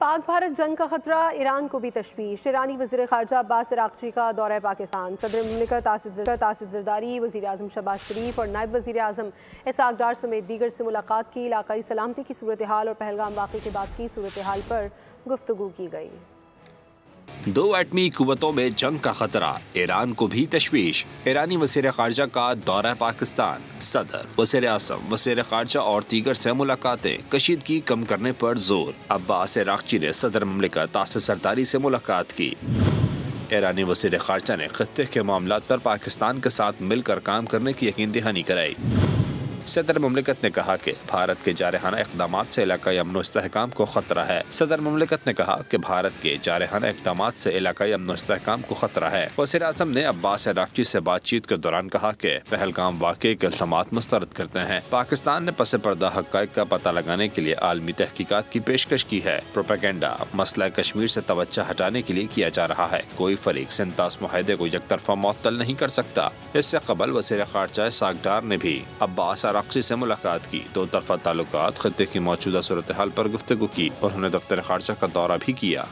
پاک بھارت جنگ کا خطرہ، ایران کو بھی تشویش۔ ایرانی وزیر خارجہ عباس عراقچی کا دورہ پاکستان۔ صدر مملکت آصف زرداری، وزیر اعظم شہباز شریف اور نائب وزیر اعظم اسحاق ڈار سمیت دیگر سے ملاقات کی۔ علاقائی سلامتی کی صورتحال اور پہلگام واقعے کے بعد کی صورتحال پر گفتگو کی گئی۔ دو ایٹمی قوتوں میں جنگ کا خطرہ، ایران کو بھی تشویش۔ ایرانی وزیر خارجہ کا دورہ پاکستان۔ صدر، وزیر اعظم، وزیر خارجہ اور دیگر سے ملاقاتیں، کشیدگی کم کرنے پر زور۔ عباس عراقچی نے صدر مملکت آصف زرداری سے ملاقات کی۔ ایرانی وزیر خارجہ نے خطے کے معاملات پر پاکستان کے ساتھ مل کر کام کرنے کی یقین دہانی کرائی۔ صدر مملکت نے کہا کہ بھارت کے جارحانہ اقدامات سے علاقائی امن و استحکام کو خطرہ ہے۔ صدر مملکت نے کہا کہ بھارت کے جارحانہ اقدامات سے علاقائی امن و استحکام کو خطرہ ہے۔ وزیر اعظم نے عباس عراقچی سے بات چیت کے دوران کہا کہ پہلگام واقعے کے الزامات مسترد کرتے ہیں۔ پاکستان نے پس پردہ حقائق کا پتہ لگانے کے لیے عالمی تحقیقات کی پیشکش کی ہے۔ پروپیگنڈا مسئلہ کشمیر سے توجہ ہٹانے کے لیے کیا جا رہا ہے۔ کوئی فریق سنتاس معاہدے کو یک طرفہ معطل نہیں کر سکتا۔ اس سے قبل وزیر خارجہ اسحاق ڈار نے بھی عباس عراقچی سے ملاقات کی۔ دو طرفہ تعلقات، خطے کی موجودہ صورتحال پر گفتگو کی۔ انہوں نے دفتر خارجہ کا دورہ بھی کیا۔